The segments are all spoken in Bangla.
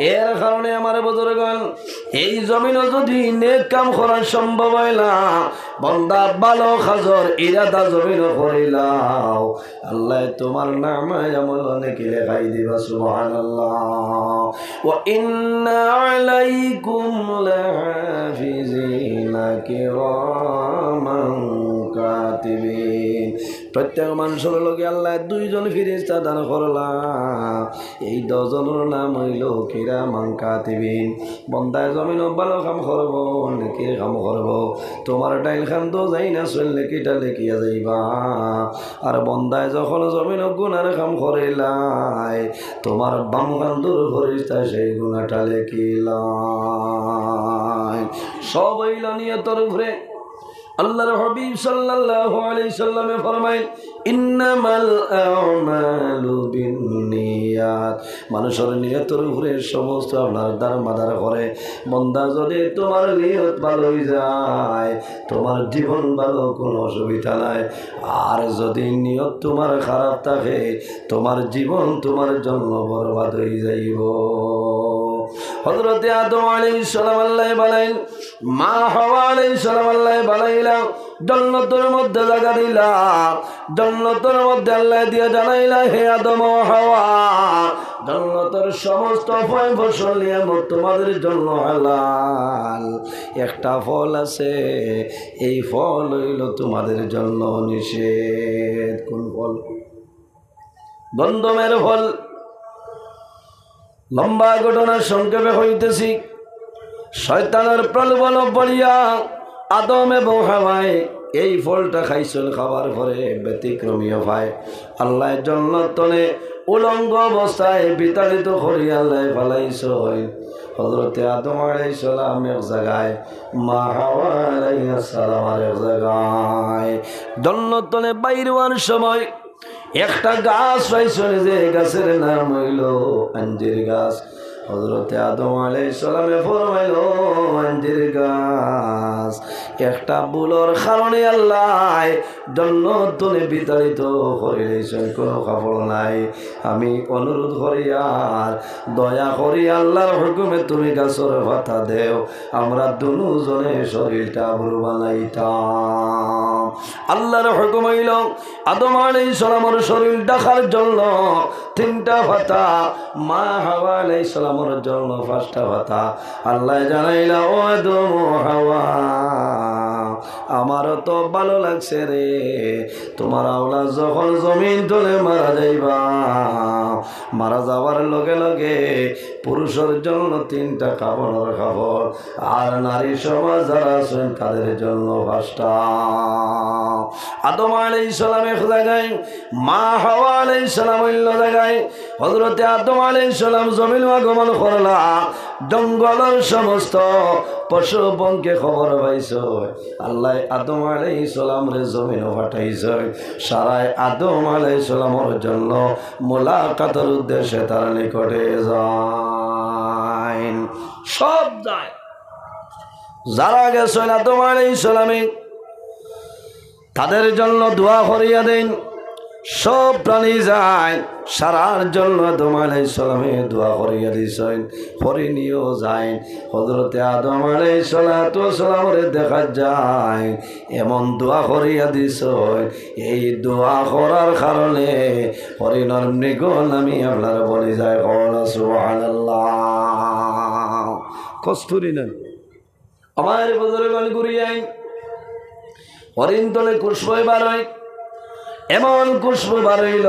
এর কারণে আমার বুজুর্গগণ এই জমিনে যদি নেক কাম করা সম্ভব হয় না বান্দা ভালো কাজের ইরাদা জমিনে করিলাও আল্লাহ তোমার নামে আমল নেকি লেখাই দিবা সুবহানাল্লাহ ওয়া ইন্না আলাইকুম লাহাফিজিনা কিরামান কাতিবিন প্রত্যেক মানুষের লগে আল্লাহ দুইজন ফেরেশতা দান করলা এই দুজনের নাম হইল কিরামান কাতিবিন বান্দায় জমিন ভালো কাম করব নেকির কাম করব তোমার ডাইল খান তো যাই না চল নেকিটা লেখিয়া যাইবা আর বান্দায় যখন জমিন গুনার কাম করিলাই তোমার বাম কান্দুর ফেরেশতা সেই গুনাহটা লেখিলাই সব হইল নিয়তের উপরে আল্লাহর হাবিব সাল্লাল্লাহু আলাইহি সাল্লামে ফরমায় ইন্নামাল আমালু বিন্নিয়াত মানুষের নিয়তের উপরে সমস্ত আপনার দারমাদার করে বান্দা যদি তোমার নিয়ত ভালো হয়ে যায় তোমার জীবন ভালো কোনো অসুবিধা নাই আর যদি নিয়ত তোমার খারাপ থাকে তোমার জীবন তোমার জন্য বরবাদ হয়ে যাইব হযরত আদম আলাইহিস সালাম আল্লাহ বলেন মা হাওয়া আলাইহিস সালাম আল্লাহ বানাইলা জান্নাতের মধ্যে জায়গা দিলা জান্নাতের মধ্যে আল্লাহ দিয়ে জানাইলা হে আদম ও হাওয়া জান্নাতের সমস্ত ফল ফসল নিয়ামত তোমাদের জন্য হালাল একটা ফল আছে এই ফল হইল তোমাদের জন্য নিষেধ কোন ফল গন্ধমের ফল লম্বা ঘটনার সংক্ষেপে হইতেছি শয়তানের প্রলোভন পড়িয়া আদম এবং হাওয়ায় এই ফলটা খাইছিল খাবার পরে ব্যতিক্রমীয় ভাই আল্লাহ জান্নাতে উলঙ্গ অবস্থায় বিতাড়িত করিয়া আল্লাহ ফেলাইছেন হযরত আদম আলাইহিস সালাম এক জায়গায় মা হাওয়া আলাইহিস সালাম এক জায়গায় জান্নাতে বাইর হওয়ার সময় একটা গাছ পাইছিল যে গাছের নাম হইল আঞ্জির গাছ হযরত আদম আলাইহিস সালামে ফরমাইল আঞ্জির গাছ একটা ভুলের কারণে আল্লাহ জান্নাতে বিতাড়িত করিলেছেন কোনো খবর নাই আমি অনুরোধ করি আর দয়া করি আল্লাহর হুকুমে তুমি গাছের পাতা দেও আমরা দুজনে শরীরটা বুড়ো বানাইতাম আল্লাহর হুকুম হইল আদম আলাইহিস সালামের শরীর দেখার জন্য তিনটা পাতা মা হাওয়া আলাইহিস সালামের জন্য পাঁচটা পাতা আল্লাহ জানাইলা ও আদম ও হাওয়া আমারও তো ভালো লাগছে রে তোমার আওলাদ যখন জমিন তলে মারা যাইবা মারা যাওয়ার লগে লগে পুরুষের জন্য তিনটা কাপড়ের কাপড় আর নারী সমাজ যারা আছেন তাদের জন্য পাঁচটা আদম আলাইহিস সালাম এক জায়গায় মা হাওয়া আলাইহিস সালাম অন্য জায়গায় হযরত আদম আলাইহিস সালাম জমিন আগমন করলা জঙ্গলের সমস্ত পশু পঙ্খে খবর পাইছে আল্লাহ আদম আলাইহিস সালাম রে জমিন পাঠাইছে সারায় আদম আলাইহিস সালামের জন্য মুলাকাতের উদ্দেশ্যে তার নিকটে যায় সব যায় যারা গেছেন আদম আলাইহিস সালামে তাদের জন্য দোয়া করিয়া দেন সব প্রাণী যায় সারার জন্য আদম আলাইহিস সালামে দোয়া করিয়া দিছেন হরিণীও যায় হযরতে আদম আলাইহিস সালামের দেখা যায় এমন দোয়া করিয়া দিছেন এই দোয়া করার কারণে হরিণর মৃগ নামি আপনার বলে যায় সুবহানাল্লাহ কস্তুরী না আমার বুজুর্গগণ ঘুরিয়াই হরিণ তলে কুশবই বার হয় এমন খুশবু বাড়াইল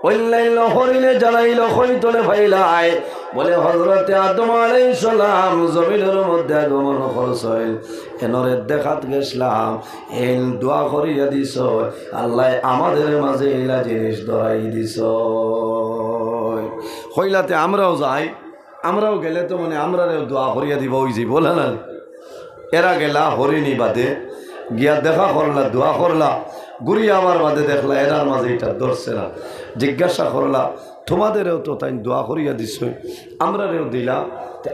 অন্যান্য হরিণে জ্বালাইল খই তলে ফাইলাই বলে হযরতে আদম আলাইহিস সালাম জমিনের মধ্যে আগমন করছেন এনরে দেখাত গেছলাম এই দোয়া করিয়া দিছ আল্লাহ আমাদের মাঝে এইলা জিনিস ধরাই দিছ হইলাতে আমরাও যাই আমরাও গেলে তো মানে আমরাও দোয়া করিয়া দিব ওই যে বলে না এরা গেলা হরিণী বাদে গিয়া দেখা করলা দোয়া করলা ঘুরিয়া আমার বাদে দেখলা এরার মাঝে এটা ধরছে না জিজ্ঞাসা করলা তোমাদেরও তো তাই দোয়া করিয়া দিছ আমরারেও দিলা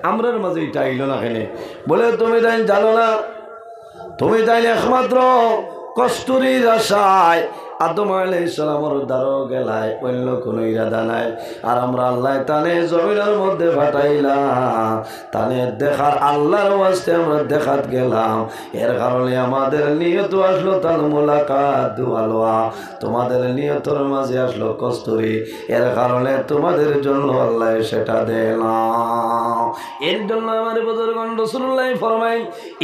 আমরার মাঝে এটা আইল না কেন বলে তুমি তাই জানো না তুমি তাই একমাত্র কস্তুরীর আশায় আদম আলাইহিস সালামের দ্বারও গেলায় অন্য কোনো ইরাদা নাই। আর আমরা আল্লাহ তানে জমিনের মধ্যে পাঠাইলাম, তানে দেখার আল্লাহর ওয়াস্তে আমরা দেখাত গেলাম। এর কারণে আমাদের নিয়ত আসলো তার মুলাকাত দুয়ালওয়া, তোমাদের নিয়তর মাঝে আসলো কস্তুরী। এর কারণে তোমাদের জন্য আল্লাহ সেটা দিলাম। এর জন্য আমার বুজুর্গগণ রাসূলুল্লাহ ফরমায়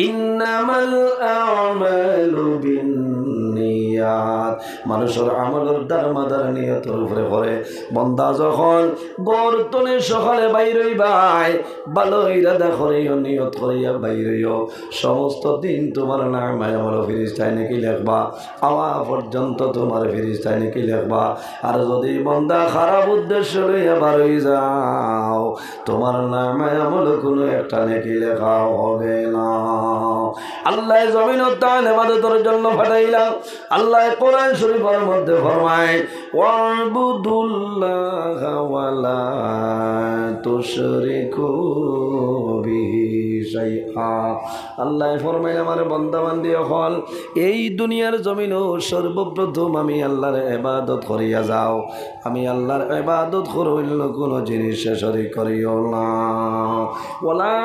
ইন্নামাল আমালু বিন্নিয়াত, মানুষের আমলের দারমাদার নিয়তের উপরে করে। বন্দা যখন গর্তনে সকালে বাইর হইবাই, ভালো ইরাদা করিও, নিয়ত করিয়া বাইর হইও, সমস্ত দিন তোমার নামায় আমল ফেরেশতায় নাকি লিখবা, আওয়া পর্যন্ত তোমার ফেরেশতায় নাকি লিখবা। আর যদি বন্দা খারাপ উদ্দেশ্য লইয়া বার হয়ে যাও, তোমার নামায় আমল কোনো একটা নাকি লেখা হবে না। আল্লাহ জমিন তাআলা ইবাদতের জন্য পাঠাইলাম। আল্লাহ কোরআন শরীফের মধ্যে ফরমায় ওয়াবুদুল্লাহ ওয়ালা তুশরিকু বিহি শাইআ। আল্লাহ ফরমায় আমার বান্দা বান্দি হল এই দুনিয়ার জমিনও সর্বপ্রথম আমি আল্লাহর ইবাদত করিয়া যাও। আমি আল্লাহর ইবাদত করইল কোনো জিনিসে শরীক করিও না। ওয়ালা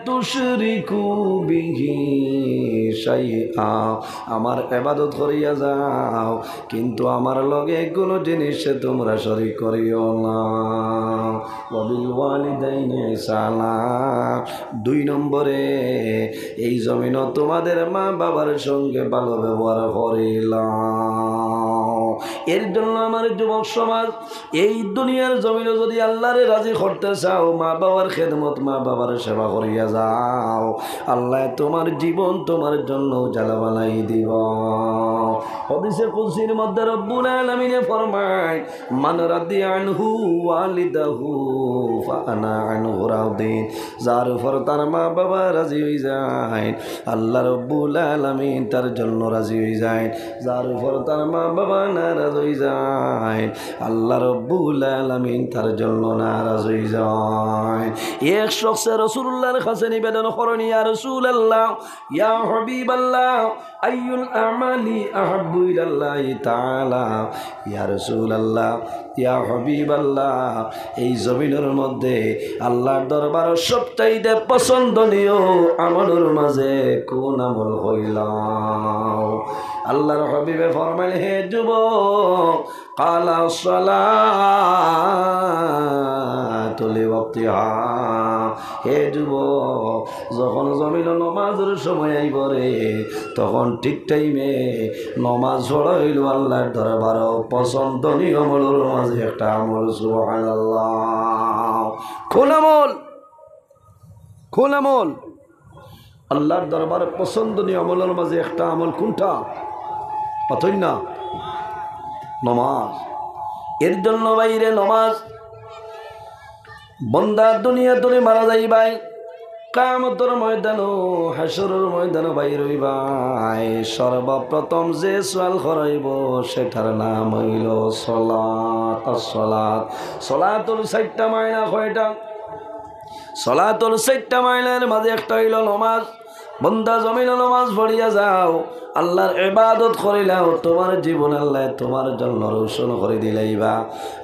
তুশরিকু বিহি শাইআ, আমার ইবাদত করিয়া যাও কিন্তু আমার লগে কোনো জিনিসে তোমরা শরীক করিও না। ওয়াবিল ওয়ালিদাইনি ইহসানা, 2 নম্বরে এই জমিন তোমাদের মা বাবার সঙ্গে ভালো ব্যবহার করিলাম। এর জন্য আমার যুবক সমাজ এই দুনিয়ার জমিনে যদি আল্লাহরে রাজি করতে চাও, মা বাবার খেদমত, মা বাবার সেবা করিয়া যাও, আল্লাহ তোমার জীবন তোমার জন্য জ্বালা বানাই দিব। হাদিসে কুদসির মধ্যে রব্বুল আলামিন ফরমায় মান রাদিয়া আনহু ওয়ালিদাহু ফাআনা আনহু রাদিন, যার উপর তার মা বাবা রাজি হয়ে যায় আল্লাহ রব্বুল আলামিন তার জন্য রাজি হয়ে যায়। যার উপর তার মা বাবা নারাজ হয়ে যায় আল্লাহ রব্বুল আলামিন তার জন্য নারাজ হয়ে যায়। এক শখসে রাসূলুল্লাহর কাছে নিবেদন করেন, ইয়া রাসূলুল্লাহ, ইয়া হাবিবাল্লাহ, আইয়ুল আমালি আহাব্বু ইলাল্লাহি তাআলা। ইয়া রাসূলুল্লাহ, ইয়া হাবিবাল্লাহ, এই জমিনের মধ্যে আল্লাহর দরবার সবচাইতে পছন্দনীয় আমলের মাঝে কোন আমল হইলাম? আল্লাহর হাবিবে ফরমাইলেন, হে যুবক, কালা সালাতু লিওয়াক্তিহা, হে যুবক, যখন জমিন নমাজের সময় আইবরে তখন ঠিক টাইমে নমাজ পড়াইল আল্লাহর দরবার পছন্দনীয় আমলের মাঝে একটা আমল। সুবহানাল্লাহ, কোন আমল? কোন আমল? আল্লাহর দরবার পছন্দনীয় আমলের মাঝে একটা আমল কোনটা? পাতই না, নমাজ। এর জন্য বাইরে নমাজ, বন্দা দুনিয়া তুমি মারা যাইবাই, কিয়ামতের ময়দানও হাসরের ময়দানও বাইর হইবাই, সর্বপ্রথম যে সওয়াল করাইব সেটার নাম হইল সালাত। সালাত, সালাতুল 4টা মাইনা কয়টা? সালাতুল 4টা মাইনার মাঝে একটা হইল নমাজ। বন্দা জমিন নমাজ পড়িয়া যাও, আল্লাহর ইবাদত করিলাও, তোমার জীবন আল্লাহ তোমার জন্য রোশন করে দিলাইবা।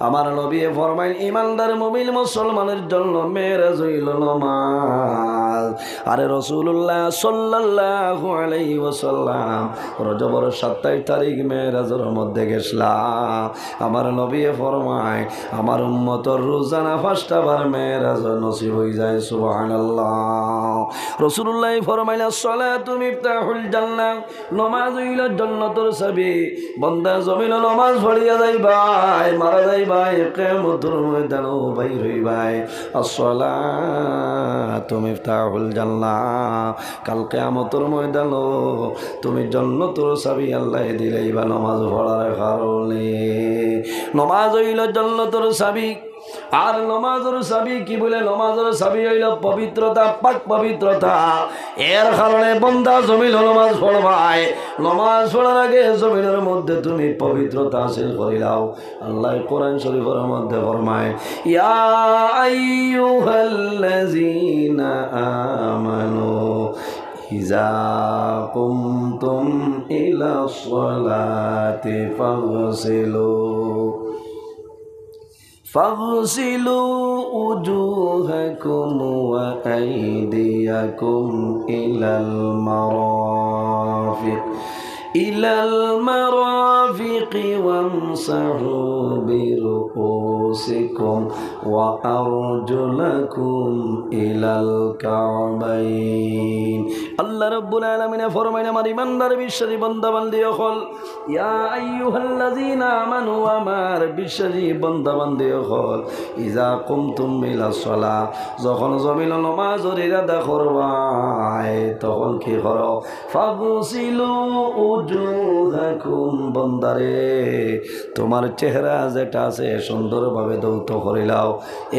আমার নবী ফরমাইল, ইমানদার মুমিন মুসলমানের জন্য মেরাজ হইল নমাজ। আরে রাসূলুল্লাহ সাল্লাল্লাহু আলাইহি ওয়াসাল্লাম রজবের 27 তারিখ মেরাজের মধ্যে গেছলাম। আমার নবী ফরমায়, আমার উম্মতের রোজানা 5টা বার মেরাজ নসিব হয়ে যায়। সুবহানাল্লাহ। রাসূলুল্লাহ ফরমাইল, সালাতু মিফতাহুল জান্নাহ, নমাজ হইল জান্নাতের চাবি। বন্দা জমিন নমাজ পড়িয়া যাইবাই, মারা যাইবাই, কিয়ামতের ময়দানও বাইর হইবাই। আসসালাতু মিফতাহুল জান্নাহ, কাল কিয়ামতের ময়দানও তুমি জান্নাতের চাবি আল্লাহ দিলাইবা নমাজ পড়ার কারণে। নমাজ হইল জান্নাতের চাবি। আর নমাজের চাবি কি বলে? নমাজের চাবি হইল পবিত্রতা, পাক পবিত্রতা। এর কারণে বন্দা জমিন নমাজ পড়বাই, নমাজ পড়ার আগে জমিনের মধ্যে তুমি পবিত্রতা হাসিল করিলাও। আল্লাহ কোরআন শরীফের মধ্যে ফরমায়, ইয়া আইয়ুহাল্লাযীনা আমানু ইযা কুমতুম ইলা সলাতি فاغسلوا وجوهكم وأيديكم إلى المرافق وامسحوا برؤوسكم وأرجلكم إلى الكعبين আল্লাহ রাব্বুল আলামিন ফরমায় আমার ইমানদার বিশ্বাসী বান্দা বান্দি হল ইয়া আইয়ুহাল্লাযীনা আমানু আমার বিশ্বাসী বান্দা বান্দি হল ইযা কুমতুম ইলা সলা যখন জমিন নামাজের ইরাদা করবাই তখন কি করো ফাগসিলু উজুহাকুম বান্দারে তোমার চেহারা যেটা আছে সুন্দরভাবে ধৌত করে লাও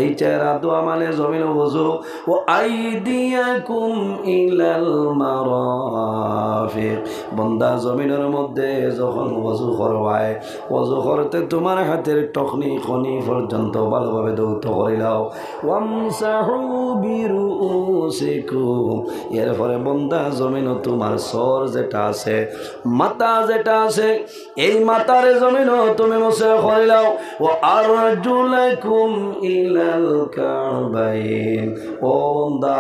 এই চেহারা দোয়া মানে জমিন ওযু ও আইদিয়াকুম ইলাল মারাফিক বান্দা জমিনের মধ্যে যখন ওযু করবায় ওযু করতে তোমার হাতের টখনি খনি পর্যন্ত ভালোভাবে ধৌত করে লাও ওয়ামসাহু বিরুসিকুম এরপরে বান্দা জমিন তোমার সর যেটা আছে মাথা যেটা আছে এই মাথার জমিন তুমি মুছে করে লাও ও আরজুলাকুম ইলাল কাবাইন ও বান্দা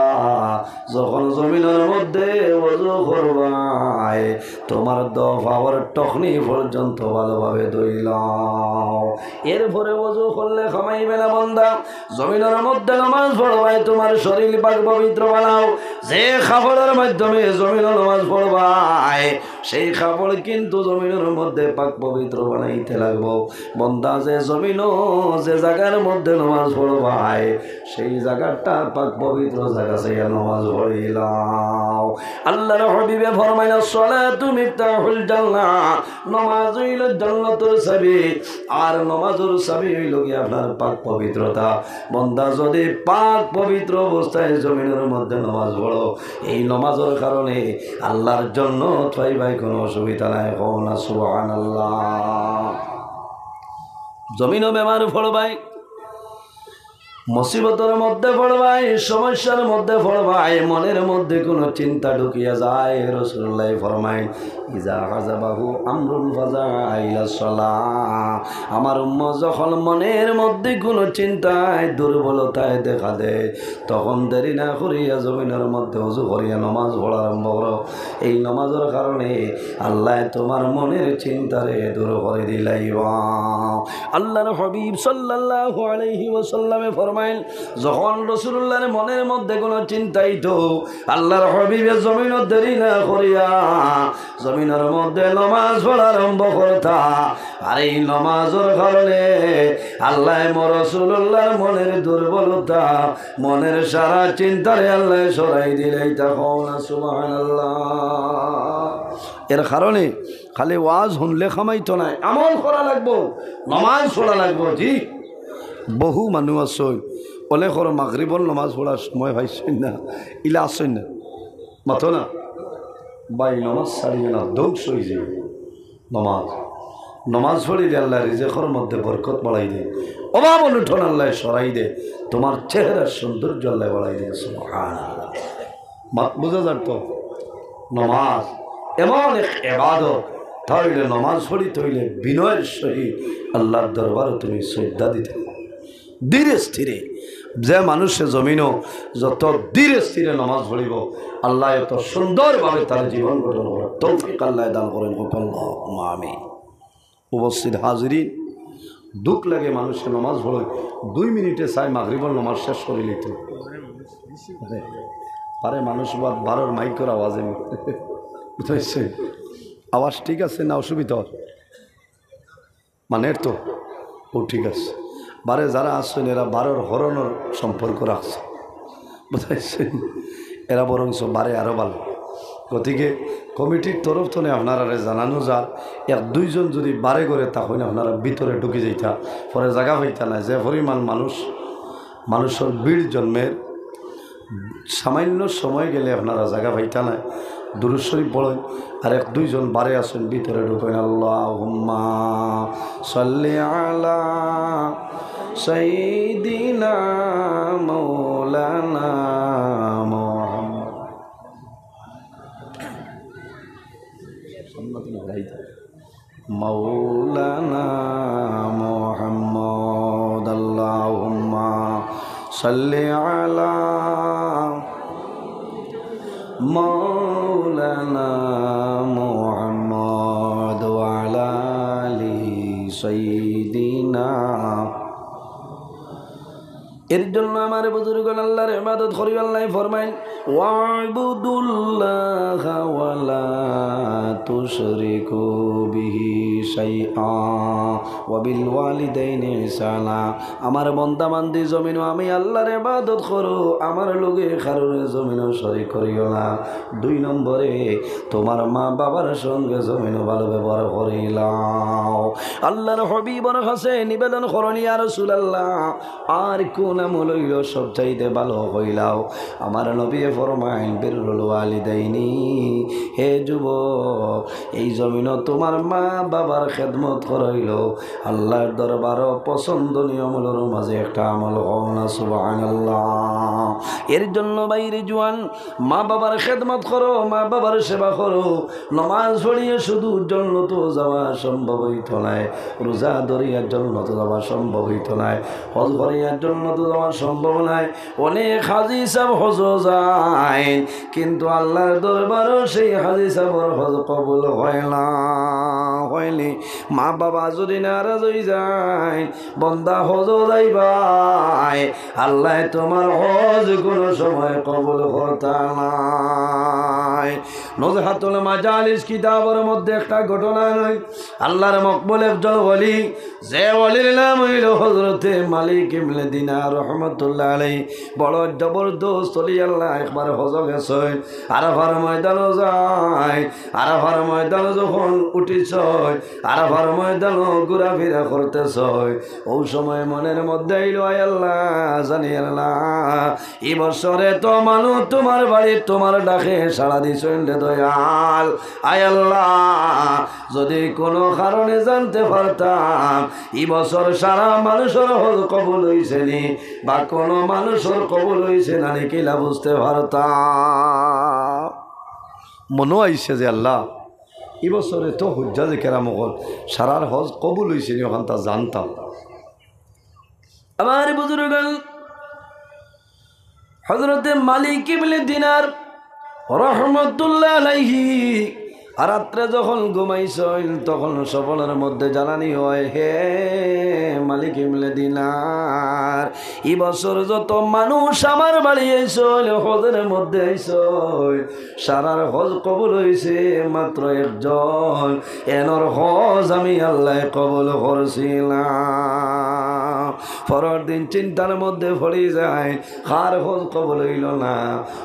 যখন জমিনের মধ্যে ওযু করবাই তোমার দফাওয়ার টখনি পর্যন্ত ভালোভাবে ধুইলাও এরপরে ওযু করলে খামাইবে না বান্দা জমিনের মধ্যে নামাজ পড়বাই তোমার শরীর পাক পবিত্র বানাও যে কাপড়ের মাধ্যমে জমিনের নামাজ পড়বাই সেই কাপড় কিন্তু জমিনের মধ্যে পাক পবিত্র বানাইতে লাগবো বান্দা যে জমিন যে জায়গার মধ্যে নামাজ পড়বাই সেই জায়গাটা পাক পবিত্র জায়গা সেই নামাজ পড়িলাও আল্লাহর হাবিবে ফরমাইলেন সালাতু মিফতাহুল জান্নাহ নামাজ হইল জান্নাতের চাবি আর নামাজের চাবি হইল কি আপনার পাক পবিত্রতা বান্দা যদি পাক পবিত্র অবস্থায় জমিনের মধ্যে নামাজ পড়ো এই নামাজের কারণে আল্লাহর জন্য পাইবাই কোনো অসুবিধা নাই কোন সুবহানাল্লাহ জমিনও বেমার পড়বাই মুসিবতের মধ্যে পড়বাই সমস্যার মধ্যে পড়বাই মনের মধ্যে কোনো চিন্তা ঢুকিয়া যায় রাসূলুল্লাহ ফরমায় ইজা হাযাবাহু আমরুন ফাযাইলা সালাহ আমার উম্মত যখন মনের মধ্যে কোনো চিন্তায় দুর্বলতায় দেখা দেয় তখন দেরি না করিয়া জমিনের মধ্যে ওযু করিয়া নামাজ পড়া আরম্ভ করো এই নামাজের কারণে আল্লাহ তোমার মনের চিন্তারে দূর করে দিলাইবা আল্লাহর হাবিব সাল্লাল্লাহু আলাইহি ওয়াসাল্লামে যখন রাসূলুল্লাহর মনের মধ্যে কোনো চিন্তাই তো আল্লাহর হাবিবের জমিনত দেরি না করিয়া জমিনের মধ্যে নামাজ পড়া আরম্ভ করতা আর এই নামাজের কারণে আল্লাহ রাসূলুল্লাহর মনের দুর্বলতা মনের সারা চিন্তারে আল্লাহ সরাই দিলেই তখন সুবহানাল্লাহ এর কারণে খালি ওয়াজ শুনলে খামাইতো না আমল করা লাগবো নামাজ পড়া লাগবো জি বহু মানুষ আছে অনেক মাগরিবর নামাজ পড়ার সময় পাইছেন না ইলা আসেন না মাথো না বাই নামাজ ছাড়িয়ে না দৌড় সই যে নমাজ পড়িলে আল্লাহ রিজেকের মধ্যে বরকত বাড়াই দে অভাব অনুঠন আল্লাহ সরাই দে তোমার চেহারার সৌন্দর্য আল্লাহ বাড়াই দে সুবহানাল্লাহ মাত বুঝা যার তো নমাজ এমন এক ইবাদত তাহলে নমাজ পড়িতে হইলে বিনয়ের সহিত আল্লাহর দরবারে তুমি শ্রদ্ধা দিতে ধীরে স্থিরে যে মানুষের জমিনও যত ধীরে স্থিরে নামাজ পড়িব আল্লাহ এত সুন্দরভাবে তার জীবন গঠন করার তৌফিক আল্লাহ দান করেন আল্লাহুম্মা আমিন উপস্থিত হাজিরিন দুঃখ লাগে মানুষের নামাজ পড়ে 2 মিনিটে চাই মাগরিবের নামাজ শেষ করে নিতে পারে মানুষ বারোর মাইকের আওয়াজে বুঝতে আওয়াজ ঠিক আছে না অসুবিধা মানে তো ও ঠিক আছে বারে যারা আসছেন এরা বারোর হরণের সম্পর্ক রাখছে বুঝাইছেন এরা বরঞ্চ বারে আরও ভালো গতিকে কমিটির তরফ থেকে আপনারা জানানো যা 1-2 জন যদি বারে করে তখন আপনারা ভিতরে ঢুকে যাইতা পরে জায়গা পাইতা না যে পরিমাণ মানুষের ভিড় জন্মের সামান্য সময় গেলে আপনারা জায়গা পাইতা না দুরূদ শরীফ পড়েন আর 1-2 জন বারে আসেন ভিতরে ঢুকেন আল্লাহুম্মা সাল্লি আলা সাইয়্যিদিনা মাওলানা মুহাম্মদ মাওলানা মুহাম্মদ আল্লাহুম্মা সাল্লি আলা মাওলানা মুহাম্মদ ওয়া আলা আলি সাইয়্যিদিনা। এর জন্য আমার বুজুর্গগণ আল্লাহর ইবাদত করি। আল্লাহ ফরমাইন ওয়া'বুদুল্লাহা ওয়া লা তুশরিকু বিহি শাইআ ওয়া বিল ওয়ালিদাইনি ইহসানা। আমার বান্দা বান্দি জমিনও আমি আল্লাহর ইবাদত করো, আমার লগে কারোর জমিনও শরীক করিও না। 2 নম্বরে তোমার মা বাবার সঙ্গে জমিনও ভালো ব্যবহার করিলাও। আল্লাহর হাবিবের কাছে নিবেদন করনি ইয়া রাসূলুল্লাহ, আর কোন আমল হইল সবচাইতে ভালো হইলাও? আমার নবী ফরমাইন বিররুল ওয়ালিদাইনি। হে যুবক, এই জমিন তোমার মা বাবার খেদমত করাইল আল্লাহর দরবার পছন্দনীয় আমলের মাঝে একটা আমল হও না? সুবহানাল্লাহ। এর জন্য বাইরে জোয়ান, মা বাবার খেদমত করো, মা বাবার সেবা করো। নামাজ পড়িয়ে শুধু জান্নাত যাওয়া সম্ভব হইত নাই, রোজা ধরিয়ার জান্নাত যাওয়া সম্ভব হইত নাই, হজ করিয়ার জান্নাত যাওয়া সম্ভব নাই। অনেক হাজি সাহেব হজ যায়, কিন্তু আল্লাহর দরবারও সেই হাজি সাহেবের হজ কবুল হয় না। হয়নি মা বাবা যদি নারাজ হয়ে যায়, বন্দা হজ যাইবাই, আল্লাহ তোমার হজ কোনো সময় কবুল করতে নাই। নজহাতুল মাজালিস কিতাবের মধ্যে একটা ঘটনা নয়, আল্লাহর মকবুল একজন ওলি, যে ওলির নাম হইল হযরতে মালিক ইবনে দিনার রহমাতুল্লাহ আলাইহি। বড় জবরদস্ত ওলি। আল্লাহ একবার হজ গেছেন, আরাফার ময়দান যায়। আরাফার ময়দান যখন উঠিছ, আরাফার ময়দান ঘোরাফেরা করতেছ, ওই সময় মনের মধ্যে আইল, আয় আল্লাহ, জানি আল্লাহ এই বছরে তো মানুষ তোমার বাড়ি তোমার ডাকে সাড়া দিছেন রে দয়াল। আয় আল্লাহ, যদি কোনো কারণে জানতে পারতাম এই বছর সারা মানুষের হজ কবুল হইছে নি, বা কোনো মানুষের কবুল হইছে না কিলা বুঝতে পারতাম। মনে আইছে যে আল্লাহ এই বছরে তো হুজ্জাজে কেরামগল সারার হজ কবুল হইছে নি, ওখান তা জানতাম। আমার বুজুর্গগণ, হযরতে মালিক ইবনে দিনার রহমাতুল্লাহ আলাইহি রাত্রে যখন ঘুমাইছেন, তখন সপনের মধ্যে জানানি হয়, হে মালিক ইবনে দিনার, এই বছর যত মানুষ আমার বাড়ি আইসল, হজের মধ্যে আইসল, সারার হজ কবুল হয়েছে মাত্র একজন, এনর হজ আমি আল্লাহ কবুল করছিলাম। পরের দিন চিন্তার মধ্যে পড়ে যায়, কার হজ কবুল হইল না?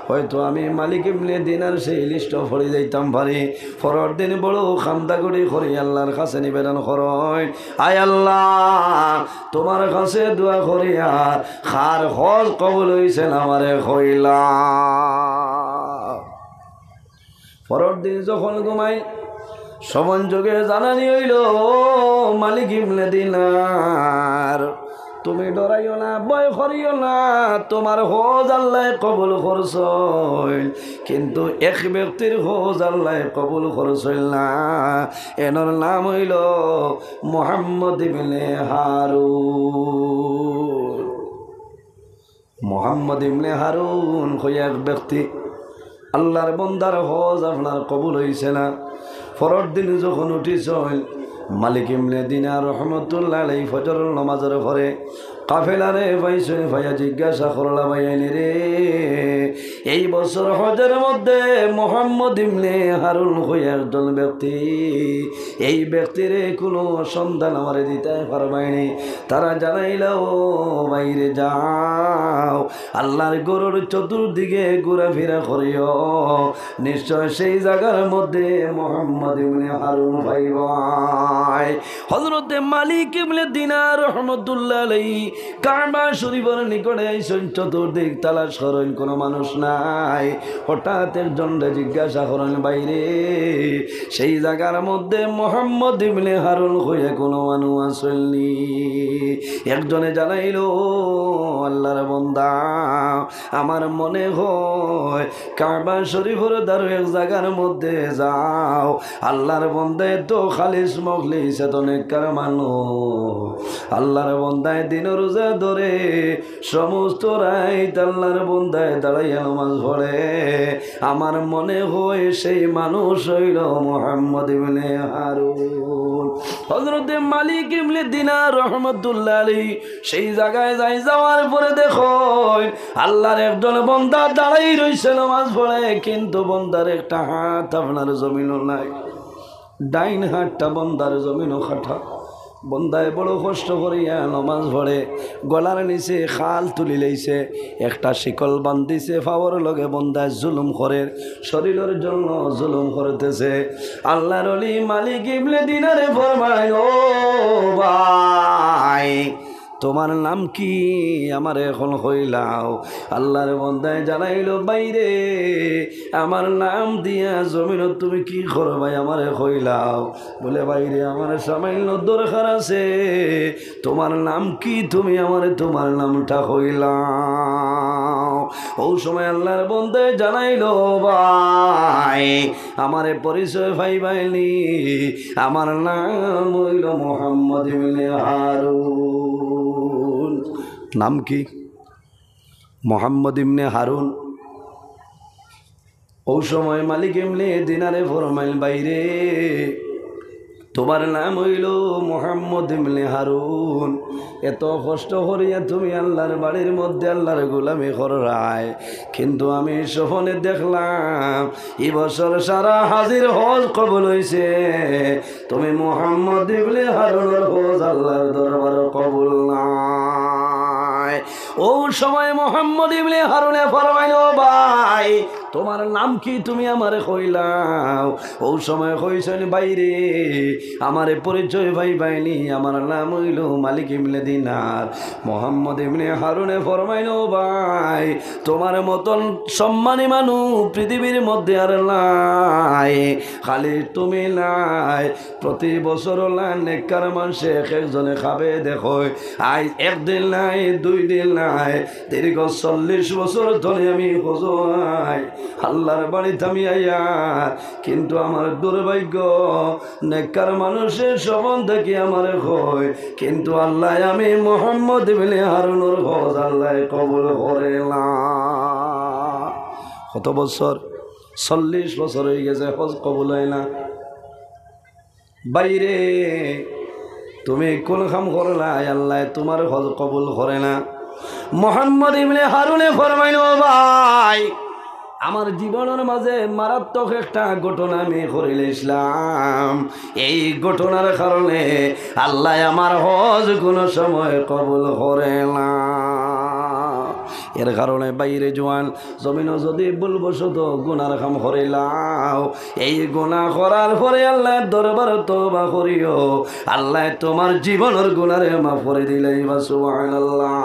হয়তো আমি মালিক ইবনে দিনার সেই লিস্ট পড়ে যাইতাম পারি। পরের দিন বড় খান্দাগুড়ি করি আল্লাহর কাছে নিবেদন করই, আয় আল্লাহ, তোমার কাছে দোয়া করি, আর কার হজ কবুল হইছে আমারে কইলা। পরের দিন যখন ঘুমাই, সমান যোগে জানানি হইল, মালিক ইবনে দিনার, তুমি ডরাইও না, ভয় করিও না, তোমার হজ আল্লাহ কবুল করছইল, কিন্তু এক ব্যক্তির হজ আল্লাহ কবুল করছইল না, এনর নাম হইল মুহাম্মদ ইবনে হারুন। মুহাম্মদ ইবনে হারুন হই এক ব্যক্তি, আল্লাহর বন্দার হজ আপনার কবুল হইছে না। পরের দিন যখন উঠিছইল, মালিক ইবনে দিনার রহমাতুল্লাহ আলাইহি ফজরের নামাজের পরে কাফেলারে পাইছেন, ভাইয়া জিজ্ঞাসা করলা, ভাইয়ানি রে, এই বছর হজের মধ্যে মুহাম্মদ ইবনে হারুন হই একজন ব্যক্তি, এই ব্যক্তির কোনো সন্ধান আমারে দিতে পারবাইনি। তারা জানাইলা, ও বাইরে যাও, আল্লাহর গরুর চতুর্দিকে ঘোরাফেরা করিও, নিশ্চয় সেই জায়গার মধ্যে মুহাম্মদ ইবনে হারুন ভাই। হযরতে মালিক ইবনে দিনার রহমাতুল্লাহ আলাইহি কাবা শরীফের নিকটে আইসেন, চতুর্দিক তালাশ করেন, কোনো মানুষ নাই। নাই। হঠাৎ একজন জিজ্ঞাসা করেন, বাইরে সেই জায়গার মধ্যে মুহাম্মদ ইবনে হারুন হয়ে কোনো মানুষ আসেননি? একজনে জানাইল, আল্লাহর বান্দা, আমার মনে হয় কাবা শরীফের দ্বারা এক জায়গার মধ্যে যাও, আল্লাহর বান্দায় তো খালিস মখলিস এত নেককার মানুষ, আল্লাহর বান্দায় দিন রোজা ধরে সমস্ত রাত আল্লাহর বান্দায় দাঁড়াইয়া নামাজ পড়ে, আমার মনে হয় সেই মানুষ হইল মুহাম্মদ ইবনে হারুন। হযরতে মালিক ইবনে দিনার রাহমাতুল্লাহ আলাইহি সেই জায়গায় যাওয়ার পরে দেখো আল্লাহর একজন বান্দা দাঁড়াই রইছে নামাজ পড়ে, কিন্তু বান্দার একটা হাত আপনার জমিনও নাই, ডাইন হাতটা বান্দার জমিনও খাটা। বন্দায় বড় কষ্ট করিয়া নমাজ পড়ে, গলার নিচে খাল তুলি লইছে, একটা শিকল বান্ধিছে, ফাওয়ার লগে বন্দায় জুলুম করে, শরীরের জন্য জুলুম করতেছে। আল্লাহর ওলি মালিক ইবনে দিনারে ফরমায়, ও ভাই তোমার নাম কি, আমার এখন হইলাও? আল্লাহর বান্দায় জানাইলো, বাইরে আমার নাম দিয়া জমিন তুমি কি করো ভাই, আমারে হইলাও? বলে, বাইরে আমার সামান্য দরকার আছে, তোমার নাম কি, তুমি আমারে তোমার নামটা হইলাও। ও সময় আল্লাহর বান্দায় জানাইলো, ভাই আমারে পরিচয় ভাই ভাইনি, আমার নাম হইল মুহাম্মদ ইবনে হারুন। নাম কি? মুহাম্মদ ইবনে হারুন। ও সময় মালিক ইবনে দিনারে ফরমাইল, বাইরে তোমার নাম হইল মুহাম্মদ ইবনে হারুন, এত কষ্ট করিয়া তুমি আল্লাহর বাড়ির মধ্যে আল্লাহর গোলামি করায়, কিন্তু আমি স্বপ্নে দেখলাম এই বছর সারা হাজির হজ কবুল হইছে, তুমি মুহাম্মদ ইবনে হারুনের হজ আল্লাহর দরবার কবুল নাই। ও সময় মুহাম্মদ ইবনে হারুনে ফরমাইল, ভাই তোমার নাম কি, তুমি আমারে কইলাও? ও সময় কইছেন, বাইরে আমারে পরিচয় ভাই বাইনি, আমার নাম হইল মালিক ইবনে দিনার। মুহাম্মদ ইবনে হারুনে ফরমাইল, ভাই তোমার মতন সম্মানী মানুষ পৃথিবীর মধ্যে আর নাই, খালি তুমি নাই, প্রতি বছর নেককার মানুষে একজনে খাবে দেখো, আজ একদিন নাই, 2 দিন নাই, দীর্ঘ 40 বছর ধরে আমি হজয় আল্লাহর বাড়িতে আমি আইয়া, কিন্তু আমার দুর্ভাগ্য নেককার মানুষের সম্বন্ধে কি আমার হয়, কিন্তু আল্লাহ আমি মুহাম্মদ ইবনে হারুনের হজ আল্লাহ কবুল করে না। কত বছর? 40 বছর হয়ে গেছে, হজ কবুল হয় না। বাইরে তুমি কোন কাম করলা, আল্লাহ তোমার হজ কবুল করে না। মুহাম্মদ ইবনে হারুনে ফরমাইল, ভাই আমার জীবনের মাঝে মারাত্মক একটা ঘটনা আমি করিলে ইসলাম, এই ঘটনার কারণে আল্লাহ আমার হজ কোনো সময় কবুল করে না। এর কারণে বাইরে জোয়ান জমিনও যদি ভুলবশত গুনার কাম করিলাও, এই গুনাহ করার পরে আল্লাহর দরবারে তওবা করিও, আল্লাহ তোমার জীবনের গুনারে মাফ করে দিলেই বা সুবহানাল্লাহ।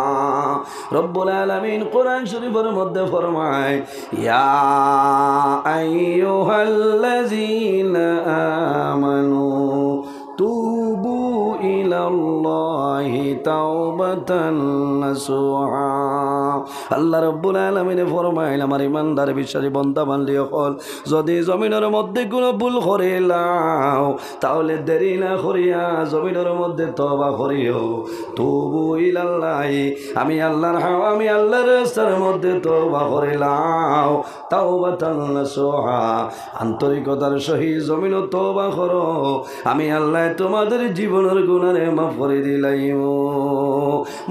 রব্বুল আলামিন কোরআন শরীফের মধ্যে ফরমায়, ইয়া আইয়ুহাল্লাযীনা আমানু তুবু ইলাল্লাহি তাওবাতান নাসুহা। আল্লাহ রাব্বুল আলামিন ফরমাইল, আমার ইমানদার বিশ্বাসী বান্দা বান্দিও হল, যদি জমিনের মধ্যে কোনো ভুল করিলাও তাহলে দেরি না করিয়া জমিনের মধ্যে তওবা করিও। তুবু ইলাল্লাহি, আমি আল্লাহর রাস্তার মধ্যে তওবা করিলাম, তাওবাতান নাসুহা, আন্তরিকতার সহিত জমিনও তওবা করো, আমি আল্লাহ তোমাদের জীবনের গুনারে মাফ করে দিলাম।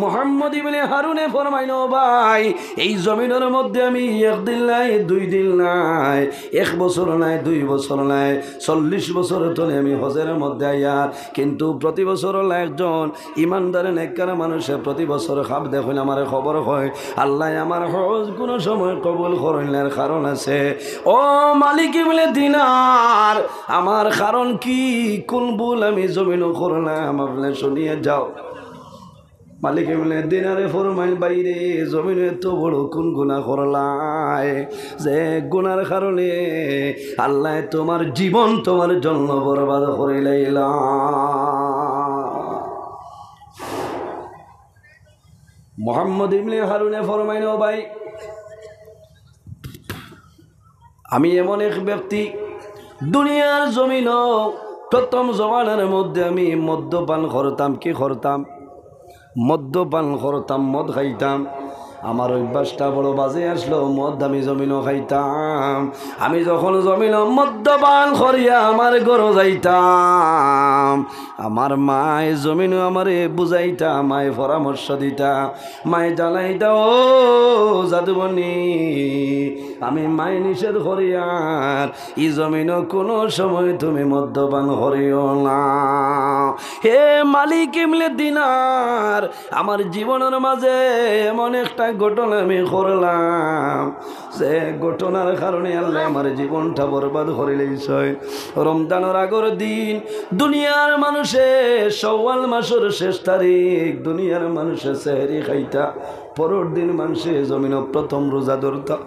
মুহাম্মদ ইবনে হারুনে ফরমাইল, ভাই এই জমিনের মধ্যে আমি 1 দিন নাই, 2 দিন নাই, 1 বছর নাই, 2 বছর নাই, 40 বছর ধরে আমি হজের মধ্যে আইয়ার, কিন্তু প্রতি বছর একজন ইমানদার নেককার মানুষে প্রতি বছর খাপ দেখুন আমার খবর হয়, আল্লাহ আমার হজ কোনো সময় কবুল করেন। কারণ আছে, ও মালিক ইবনে দিনার, আমার কারণ কি, কোন ভুল আমি জমিনও করলাম, আপনি শুনিয়ে যাও। মালিক ইবনে দিনারে ফরমাইল বাইরে জমিনে এত বড় কোন গুনাহ করলাই যে গুনার কারণে আল্লাহ তোমার জীবন তোমার জন্য বরবাদ করে লাইলা। মুহাম্মদ ইবনে হারুনে ফরমাইল ভাই আমি এমন এক ব্যক্তি দুনিয়ার জমিন প্রথম জমানার মধ্যে আমি মদ্যপান করতাম। কি করতাম? মদ্যপান করতাম, মদ খাইতাম। আমার অভ্যাসটা বড় বাজে আসলো, মদ আমি জমিনও খাইতাম। আমি যখন জমিন মদ্যপান করিয়া আমার ঘরে যাইতাম, আমার মায় জমিনও আমারে বুঝাইতা, মায় পরামর্শ দিতা, মায় জানাইতা ও জাদুমণি আমি মায় নিষেধ করিয়ার ই জমিনও কোনো সময় তুমি মদ্যপান করিও না। হে মালিক ইবনে দিনার, আমার জীবনের মাঝে এমন একটা ঘটনা আমি করলাম যে ঘটনার কারণে আল্লাহ আমার জীবনটা বরবাদ করে লইছে। রমজানের আগের দিন দুনিয়ার মানুষে শাওয়াল মাসের শেষ তারিখ দুনিয়ার মানুষে সেহরি খাইতা, পরের দিন মানুষে জমিন প্রথম রোজা ধরতা।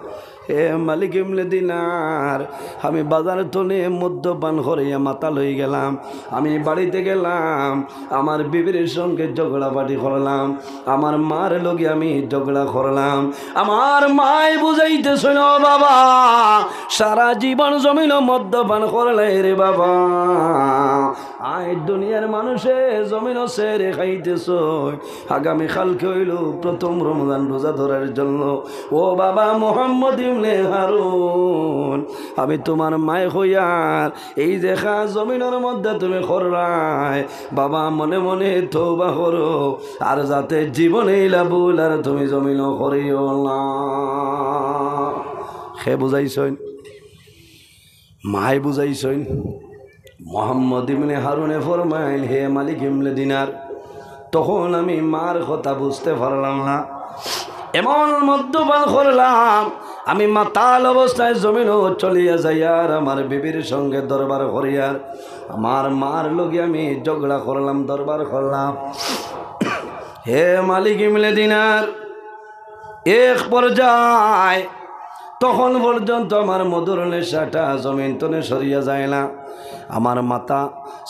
হে মালিক ইবনে দিনার, আমি বাজার তলে মদ্যপান করিয়া মাথা লই গেলাম। আমি বাড়িতে গেলাম, আমার বিবির সঙ্গে ঝগড়া পাটি করলাম, আমার মার লগে আমি ঝগড়া করলাম। আমার মায় বুঝাইতেছিল বাবা সারা জীবন জমিন মদ্যপান করলে রে বাবা, আয় দুনিয়ার মানুষে জমিন সেরে খাইতেছ, আগামী কালকে হইল প্রথম রমজান রোজা ধরার জন্য। ও বাবা মুহাম্মদ ইবনে হারুন, আমি তোমার মায় হইয়ার এই দেখা জমিনের মধ্যে তুমি করলাই বাবা, মনে মনে তওবা করো আর যাতে জীবনে লাভুল আর তুমি জমিন করিও না। সে বুঝাইছইন, মায় বুঝাইছইন। মুহাম্মদ ইবনে হারুনে ফরমাইল হে মালিক ইবনে দিনার, তখন আমি মার কথা বুঝতে পারলাম না, এমন মদ্যপান করলাম আমি মাতাল অবস্থায় জমিনও চলিয়া যাই আর আমার বিবির সঙ্গে দরবার করিয়ার আমার মার লগে আমি ঝগড়া করলাম, দরবার করলাম। হে মালিক ইবনে দিনার, এক পর্যায় তখন পর্যন্ত আমার মধুর নেশাটা জমিন তনে সরিয়া যায় না, আমার মাথা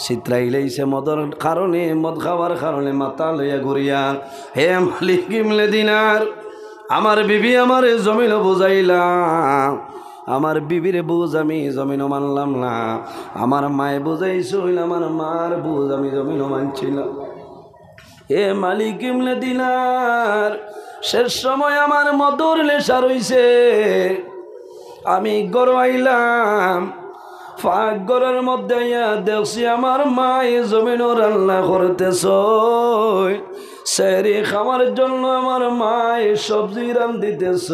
চিত্রাইলেইছে মদর কারণে, মদ খাওয়ার কারণে মাথা লইয়া ঘুরিয়া। হে মালিক ইবনে দিনার, আমার বিবি আমার জমিন বুঝাইলাম, আমার বিবির বুঝ আমি জমিনও মানলাম না, আমার মায়ে বুঝাইছিল, আমার মার বুঝ আমি জমিনও মানছিলাম। হে মালিক ইবনে দিনার, শেষ সময় আমার মধুর নেশা রইছে, আমি ঘর আইলাম, ফাঁক ঘরের মধ্যে দেখছি আমার মায়ে জমিনও রান্না করতেছ, সেহরি খাওয়ার জন্য আমার মায়ে সবজি রান্ধিতেছ।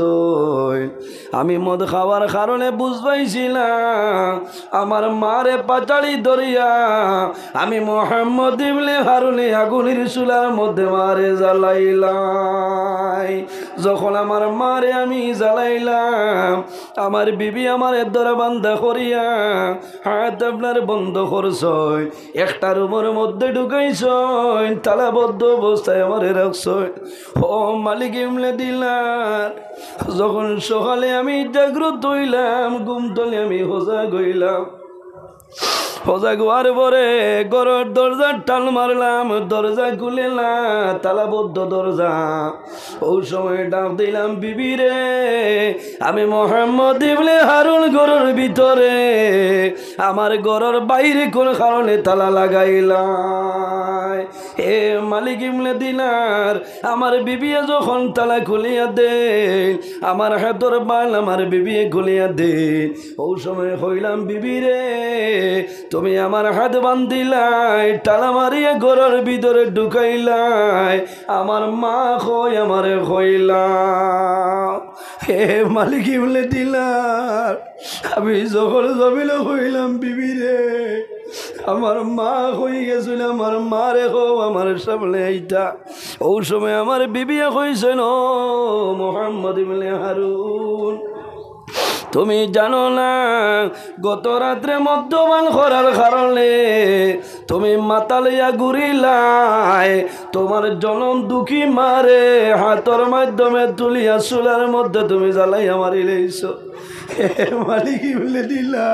আমি মদ খাওয়ার কারণে বুঝবাইছিলাম, আমার মারে পাচাড়ি ধরিয়া আমি মুহাম্মদ ইবনে হারুনে আগুনের চুলার মধ্যে মারে জ্বালাইলাই। যখন আমার মারে আমি জ্বালাইলাম, আমার বিবি আমার দরবান্ধা করিয়া হাত আপনার বন্ধ করছ, একটা রুমের মধ্যে ঢুকাইছ, তালাবদ্ধ অবস্থায় আমারে রাখছ। ও মালিক ইবনে দিনার, যখন সকালে আমি জাগ্রত হইলাম, ঘুম তলে আমি হোজা গইলাম, হোজা গোয়ার পরে ঘরের দরজার টান মারলাম, দরজা খুলে না, তালাবদ্ধ দরজা। ওই সময় ডাক দিলাম বিবি রে, আমি মুহাম্মদ ইবনে হারুন ঘরের ভিতরে, আমার ঘরের বাইরে কোন কারণে তালা লাগাইলাই। হে মালিক ইবনে দিনার, আমার বিবিয়ে যখন তালা খুলিয়া দেন, আমার হাতর বাল আমার বিবিয়ে খুলিয়া দেন, ওই সময় হইলাম বিবি রে তুমি আমার হাত বান্ধিলাই, টালা মারিয়া ঘরের ভিতরে ঢুকাইলাই, আমার মা কই আমারে কইলাম। হে মালিক ইবনে দিনার, আমি যখন জমিল হইলাম বিবি রে, আমার মা হয়ে গেছিল, আমার মারে হো আমার সামনে আইতা। ওই সময় আমার বিবিয়া কইছেন ও মুহাম্মদ ইবনে হারুন, তুমি জানো না গত রাত্রে মদ্যপান করার কারণে তুমি মাতালিয়া ঘুরিলাই, তোমার জনম দুঃখী মারে হাতর মাধ্যমে তুলিয়া চুলার মধ্যে তুমি জ্বালাইয়া মারিলেছ। মালিক বলে দিলা,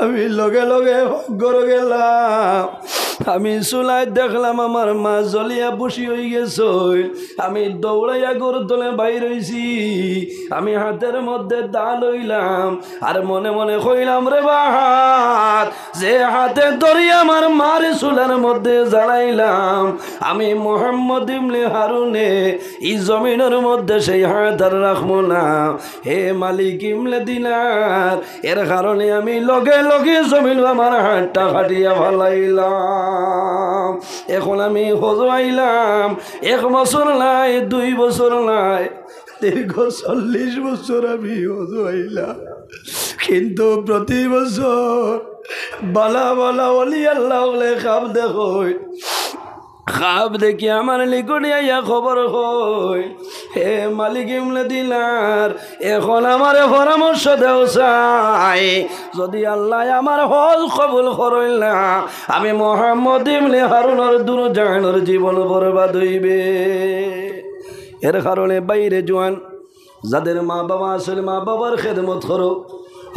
আমি লগে লগে ঘর গেলাম, আমি চুলাই দেখলাম আমার মা জ্বলিয়া বসি হয়ে গেছ। আমি দৌড়াইয়া গরু তলে বাইর হইছি, আমি হাতের মধ্যে দা লইলাম আর মনে মনে কইলাম রে বাহাত, যে হাতে ধরি আমার মার চুলার মধ্যে জ্বালাইলাম, আমি মোহাম্মদ ইবনে হারুনে এই জমিনের মধ্যে সেই হাত আর রাখবো না। হে মালিক ইবনে দিনার, এর কারণে আমি লগে লগে জমিন আমার হাতটা ফাটিয়া ফেলাইলাম। এখন আমি হজুয়াইলাম 1 বছর নাই, 2 বছর নাই, দীর্ঘ 40 বছর আমি হজুয়াইলাম। কিন্তু প্রতি বছর বালা বালা ওলি আল্লাহ হলে খাব দেখো, খাব দেখি আমার নিকটে আইয়া খবর হই, হে মালিক ইবনে দিনার, এখন আমার পরামর্শ দেও চাই, যদি আল্লাহ আমার হজ কবুল করেন না, আমি মোহাম্মদ ইবনে হারুনের দুরজাহানের জীবন বরবাদ হইবে। এর কারণে বাইরে জোয়ান যাদের মা বাবা আসলে মা বাবার খেদমত করো।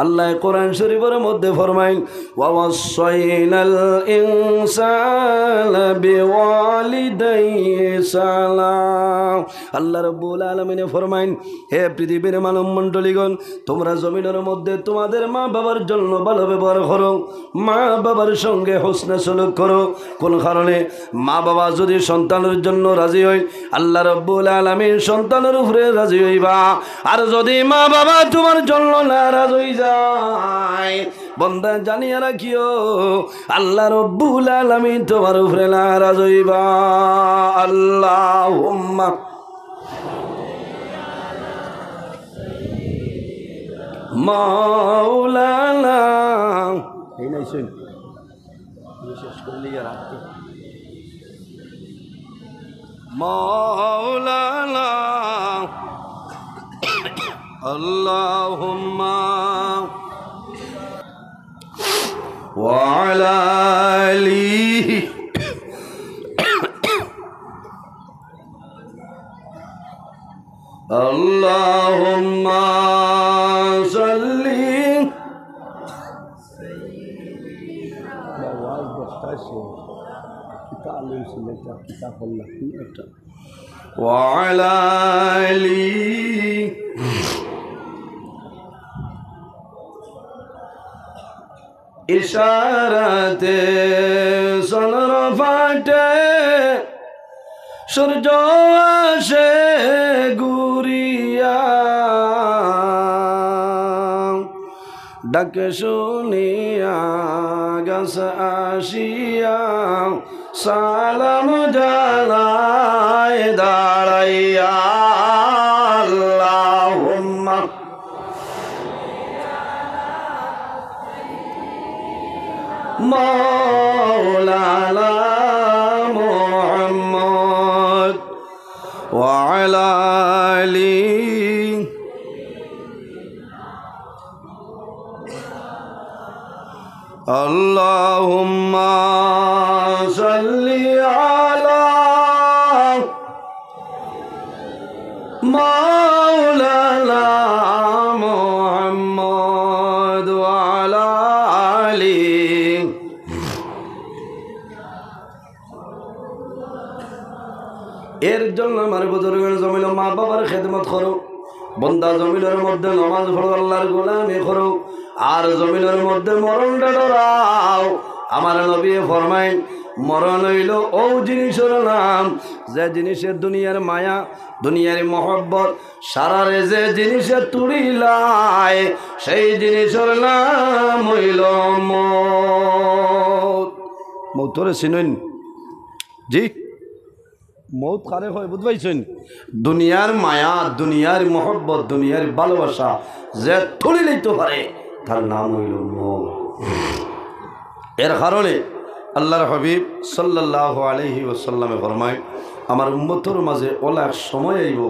আল্লাহ কোরআন শরীফের মধ্যে ফরমাইন, ওয়াসাইনাল ইনসানা বিওয়ালিদাইহি সালাম। আল্লাহ রাব্বুল আলামিন ফরমাইন, হে পৃথিবীর মানব মণ্ডলীগণ, তোমরা জমিনের মধ্যে তোমাদের মা বাবার জন্য ভালো ব্যবহার করো, মা বাবার সঙ্গে হোসনে সলুক করো। কোন কারণে? মা বাবা যদি সন্তানের জন্য রাজি হয়, আল্লাহ রাব্বুল আলামিন সন্তানের উপরে রাজি হইবা। আর যদি মা বাবা তোমার জন্য নারাজ হই যায়, বন্দা জানিয়া রাখিও, আল্লাহ রাব্বুল আলামিন তোমার উপরে নারাজ হইবা। আল্লাহুম্মা মাওলানা, এই নাই শুন বিশেষ করলি আর মাওলানা আল্লাহুম্মা ওয়া আলা আলিহি আল্লাহুম্মা সাল্লি ওয়া আলা আলিহি ইশারাতে সোনার ফাটে সূর্য আসে ঘুরিয়া, ডাকে শুনিয়া গাছ আসিয়া সালাম জানায় দাঁড়াইয়া। আল্লাহুম্মা মাওলানা মুহাম্মদ ওয়া আলা আলিহি আল্লাহুম্মা সাল্লি আলা মাওলানা মুহাম্মদ ওয়া আলা আলিহি। এর জন্য আমার বুজুর্গের জমিল মা বাবার খেদমত করো, বন্দা জমিনের মধ্যে নামাজ পড়ো, আল্লাহর গোলামি করো, আর জমিনের মধ্যে মরণটা ডরাও। আমার নবী ফরমাইন, মরণ হইল ও জিনিসের নাম যে জিনিসের দুনিয়ার মায়া দুনিয়ার মহব্বত সারারে যে জিনিসের তুড়িলায়, সেই জিনিসের নাম হইল মৌত। মৌতরে চিনেন? জি, মৌত কারে হয় বুঝবাইছেন? দুনিয়ার মায়া দুনিয়ার মহব্বত দুনিয়ার ভালোবাসা যে তুলি লইতে পারে তার নাম হইল মৌত। এর কারণে আল্লাহর হাবিব সাল্লাল্লাহু আলাইহি ওয়াসাল্লামে ফরমায়, আমার উম্মতর মাঝে ওলা এক সময় আইব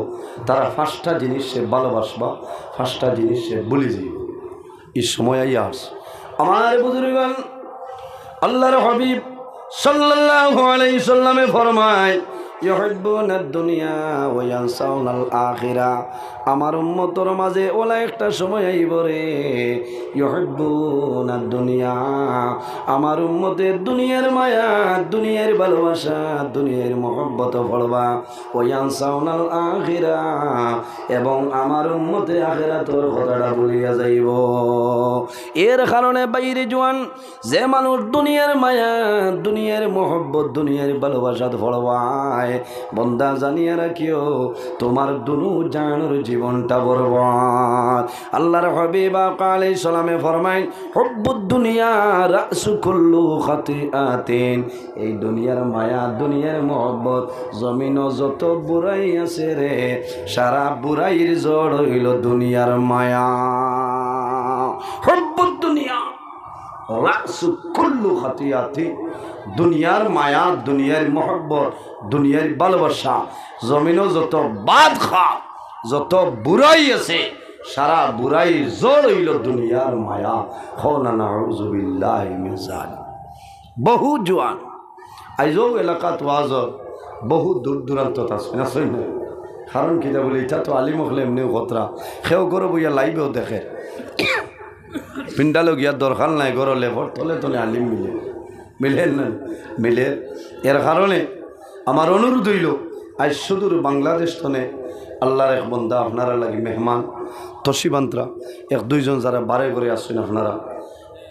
তারা 5টা জিনিস সে ভালোবাসবা, 5টা জিনিস সে ভুলে যাইব। এই সময় আইয়া আস আমার বুজুর্গগণ, আল্লাহর হাবিব সাল্লাল্লাহু আলাইহি সাল্লামে ফরমায় ইউহিব্বুনা দুনিয়া ওয়া ইয়ানসাউনাল আখিরা। আমার উম্মতর মাঝে ওলা একটা সময় আইব রে, ইউহিব্বুনা দুনিয়া, আমার উম্মতের দুনিয়ার মায়া, দুনিয়ার ভালোবাসা, দুনিয়ার মহব্বত পড়বা, ওয়া ইয়ানসাউনাল আখিরা, এবং আমার উম্মতে আখিরাতের কথাটা ভুলিয়া যাইব। এর কারণে বাইরে জোয়ান যে মানুষ দুনিয়ার মায়া, দুনিয়ার মহব্বত, দুনিয়ার ভালোবাসা পড়বায়, বন্দা জানিয়া রাখিও তোমার দুনু জানোর জীবনটা বরবাদ। আল্লাহর হাবিব আলাইহিস সালামে ফরমাইন হুব্বুদ দুনিয়া রাসু কুল্লু খাতিআতিন। এই দুনিয়ার মায়া, দুনিয়ার মহব্বত, জমিনও যত বুড়াই আছে রে, সারা বুড়াইয়ের জড় হইল দুনিয়ার মায়া। হুব্বুদ দুনিয়া রাসু কুল্লু খাতিআতিন। দুনিয়ার মায়া, দুনিয়ার মহব্বত, দুনিয়ার ভালোবাসা, জমিনও যত বাদ খা, যত বুড়াই আছে, সারা বুড়াই জড় হইল দুনিয়ার মায়া। হনা নাউযু বিল্লাহি মিন যালিক। বহু জোয়ান আইজও এলাকাত ওয়াজ বহু দূর দূরান্ত আছে না, কারণ কিতা বলে এটা তো আলিম হলে এমনিও খতরা, সেও গরো বইয়া লাইবেও দেখে, পিন্ডালো গিয়া দরকার নাই, গরো লেবর তলে তলে আলিম মিলে, মিলেন না মিলে। এর কারণে আমার অনুরোধ হইল আজ সুদূর বাংলাদেশ তনে আল্লাহর এক বন্দা আপনারা লাগে মেহমান তসিবান্তরা 1-2 জন যারা বারে করে আসছেন, আপনারা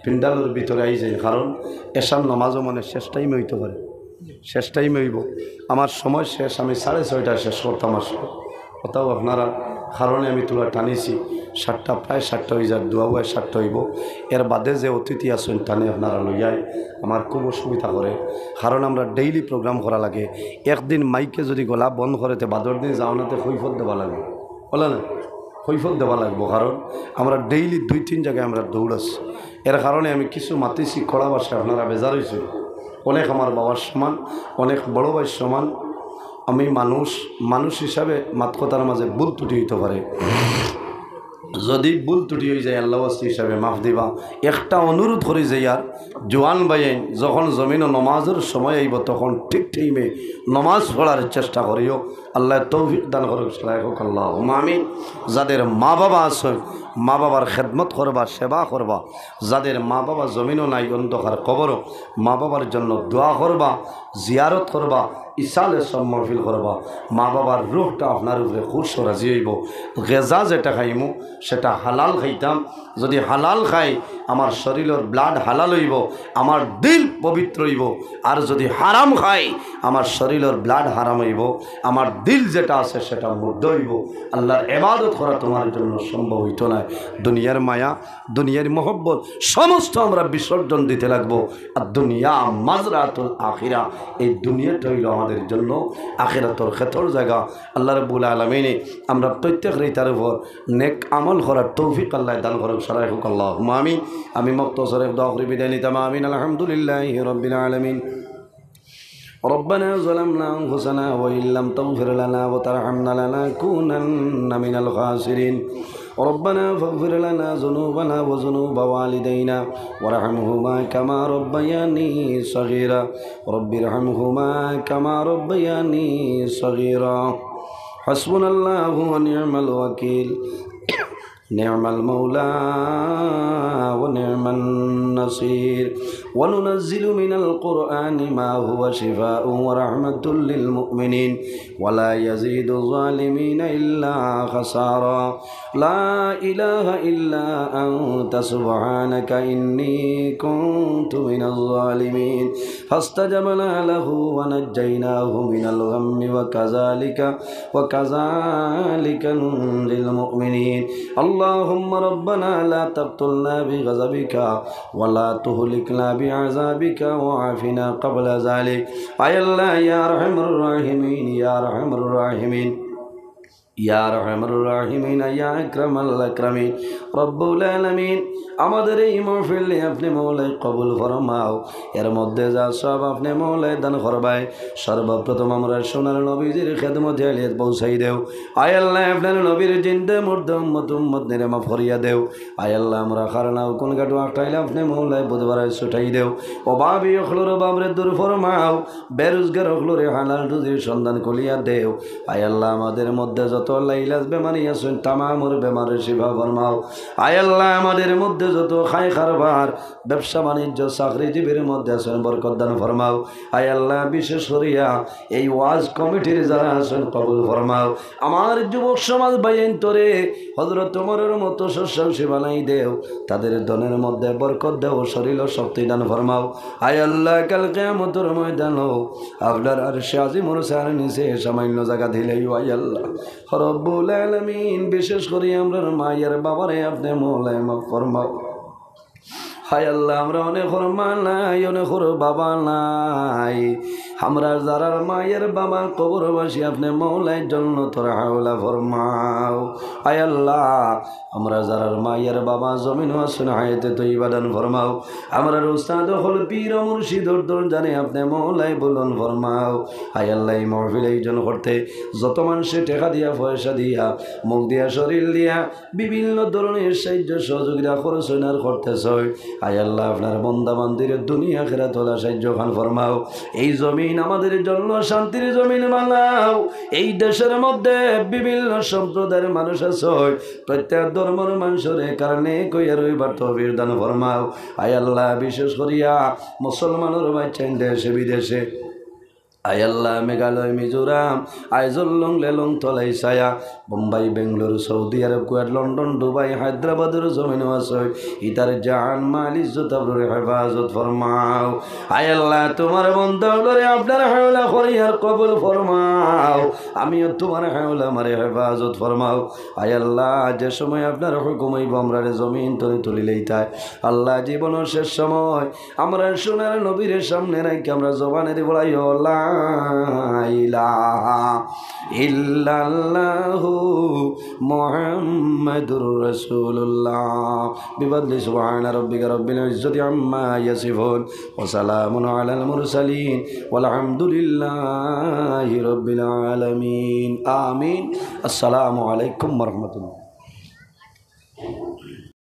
পিন্ডালোর ভিতরে আই যায়, কারণ এসার নামাজও মানে শেষ টাইমে হইতে পারে, শেষ টাইমে হইব। আমার সময় শেষ, আমি 6:30টায় শেষ করতাম আসলে, কোথাও আপনারা কারণে আমি তোলা টানিছি 7টা, প্রায় 7টা হয়ে যায়, দোয়া বয় 7টা হইব। এর বাদে যে অতিথি আসেন টানে আপনারা লইয়াই আমার খুব অসুবিধা করে, কারণ আমরা ডেইলি প্রোগ্রাম করা লাগে। একদিন মাইকে যদি গলা বন্ধ করেতে বাদর দিন যাওনাতে কৈফত দেওয়া লাগবে, বলে না কৈফত দেওয়া লাগবো, কারণ আমরা ডেইলি 2-3 জায়গায় আমরা দৌড়াচ্ছি। এর কারণে আমি কিছু মাতিছি খোলা বাসায়, আপনারা বেজার হয়েছিল। অনেক আমার বাবার সমান, অনেক বড় ভাইয়ের সমান। আমি মানুষ হিসাবে মাতকতার মাঝে ভুল ত্রুটি হইতে পারে, যদি ভুল ত্রুটি হয়ে যায় আল্লাহ হিসাবে মাফ দিবা। একটা অনুরোধ করি যে ইয়ার জোয়ান ভাইয়েন যখন জমিন নমাজের সময় আইব তখন ঠিক টাইমে নমাজ পড়ার চেষ্টা করিও। আল্লাহ তৌফিক দান করুক, সহায় হোক আল্লাহ আমিন। যাদের মা বাবা আছে মা বাবার খেদমত করবা, সেবা করবা। যাদের মা বাবা জমিনও নাই, অন্ধকার কবরও, মা বাবার জন্য দোয়া করবা, জিয়ারত করবা, ইসালে সব মহফিল করবা। মা বাবার রুহটা আপনার উপরে খুশ রাজি হইব। গেজা যেটা খাইমু সেটা হালাল খাইতাম, যদি হালাল খাই আমার শরীরের ব্লাড হালাল হইব, আমার দিল পবিত্র হইব। আর যদি হারাম খাই আমার শরীরের ব্লাড হারাম হইব, আমার দিল যেটা আছে সেটা মুর্দ হইব। আল্লাহর ইবাদত করা তোমার জন্য সম্ভব হইতো না। দুনিয়ার মায়া, দুনিয়ার মহব্বত সমস্ত আমরা বিসর্জন দিতে লাগবো। আর দুনিয়া মাজরাতুল আখিরা, এই দুনিয়াটা হইল আমাদের জন্য আখিরাতের ক্ষেত্র জায়গা। আল্লাহ রাব্বুল আলামিন আমরা প্রত্যেকেরই তার উপর নেক আমল করার তৌফিক আল্লাহ দান করুক, সহায় হোক আল্লাহ আমিন। আমি মুক্তসর দোয়া করে বিদায় নিতাম, আমিন। আলহামদুলিল্লাহি রাব্বিল আলামিন। ربنا ظلمنا أنفسنا وإن لم تغفر لنا وترحمنا لنكونن من الخاسرين. ربنا فاغفر لنا ذنوبنا وذنوب والدينا وارحمهما كما ربياني صغيرا. رب ارحمهما كما ربياني صغيرا. حسبنا الله ونعم الوكيل، نعم المولى ونعم النصير. وننزل من القرآن ما هو شفاء ورحمة للمؤمنين ولا يزيد الظالمين إلا خسارا. لا إله إلا أنت سبحانك إني كنت من الظالمين. فاستجبنا له ونجيناه من الغم وكذلك ننجي المؤمنين. اللهم ربنا لا تقتلنا بغضبك ولا تهلكنا بعذابك وعافنا قبل ذلك. أي الله يا أرحم الراحمين، يا أرحم الراحمين. ইয়া রহমানুর রাহিমিন ইয়া আকরামাল আকরামিন রব্বুল আলামিন আমাদের এই মাহফিল আপনি মওলাই কবুল ফরমাও এর মধ্যে যা সব আপনি মওলাই দান করবাই সর্বপ্রথম আমরা সোনার নবীজির খেদমতে আলিয়াত পৌঁছাই দেও আয় আল্লাহ আপনার নবীর জিন্দে মুর্দে উম্মত নিরামা ফরিয়া দেও আয় আল্লাহ আমরা খারনাও কোন গাটু আটাইলে আপনি মওলাই বুধবার ছুটাই দেও অভাবী অখলোর বাবরে দূর ফরমাও বেরোজগার অখলোরে হালাল রুজির সন্ধান কলিয়া দেও আয় আল্লাহ আমাদের মধ্যে যত লাইলাজ বেমারি আছেন তামামর বেমারের শিফা ফরমাও আয় আল্লাহ আমাদের মধ্যে যত খায় কারবার ব্যবসা বাণিজ্য চাকরিজীবীর মধ্যে আছেন বরকত দান ফরমাও আয় আল্লাহ বিশেষ করিয়া এই ওয়াজ কমিটির যারা আছেন কবুল ফরমাও আমার যুবক সমাজ বাইন তোরে হযরত ওমরের মতো শস্যংশী বানাই দেও তাদের ধনের মধ্যে বরকত দেও শরীর ও শক্তি দান ফরমাও আয় আল্লাহ কাল কিয়ামতের ময়দানে আপনার আরশে আজিমের ছায়ার নিচে সামান্য জায়গা দিলেই আয় আল্লাহ রব্বুল আলামিন বিশেষ করে আমরা মায়ের বাবারে আপনি মওলাই মাফ ফরমাও হায় আল্লাহ আমরা অনেক মা নাই অনেক বাবা নাই আমরা যারা মায়ের বাবা কবরবাসী আপনি মওলাই জান্নাতুল আলা ফরমাও হায় আল্লাহ আমরা যারা মায়ের বাবা জমিন আছেন হায়াতে তৈয়বা দান ফরমাও আমরা উস্তাদ হল পীর মুর্শিদ জানে আপনি মওলাই বলুন ফরমাও হায় আল্লাহ এই মাহফিল আয়োজন করতে যত মানুষে টাকা দিয়া পয়সা দিয়া মুখ দিয়া শরীর দিয়া বিভিন্ন ধরনের সাহায্য সহযোগিতা করছেন আর করতেছে আয় আল্লাহ আপনার বন্দা বান্দির দুনিয়া আখিরাত তোলা সাহায্য খান ফরমাও এই জমিন আমাদের জন্য শান্তির জমিন বানাও এই দেশের মধ্যে বিভিন্ন সম্প্রদায়ের মানুষ আছে প্রত্যেক ধর্মের মানুষের কারণে কইয়া রইবার তৌফিক দান ফরমাও আয় আল্লাহ বিশেষ করিয়া মুসলমানের বাচ্চা দেশে বিদেশে আয় আল্লাহ মেঘালয় মিজোরাম আইজল লেলং তলাই ছায়া Bombay Bangalore Saudi Arab Kuwait London Dubai হায়দ্রাবাদের জমিন আছে ইতার জান মাল ইজ্জত আবরুর হেফাজত ফরমাও আয় আল্লাহ তোমার বন্দাগুলোরে আপনার হাওলা করিয়ার কবুল ফরমাও আমিও তোমার হাওলা আমারে হেফাজত ফরমাও আয় আল্লাহ যে সময় আপনার হুকুম হইব আমরা জমিন তলে তুলিলেই তাই আল্লাহ জীবনের শেষ সময় আমরা সোনার নবীর সামনে রাখি আমরা জবানের বলাই আল্লাহ ইলাহা ইল্লাল্লাহু মুহাম্মাদুর রাসূলুল্লাহ বিফadli সুবহানা রাব্বিকা রাব্বিল ইজ্জাতি আম্মা ইয়াসিফুন ওয়া সালামুন আলাল মুরসালিন ওয়াল হামদুলিল্লাহি রাব্বিল আলামিন আমিন আসসালামু আলাইকুম ওয়া রাহমাতুল্লাহ।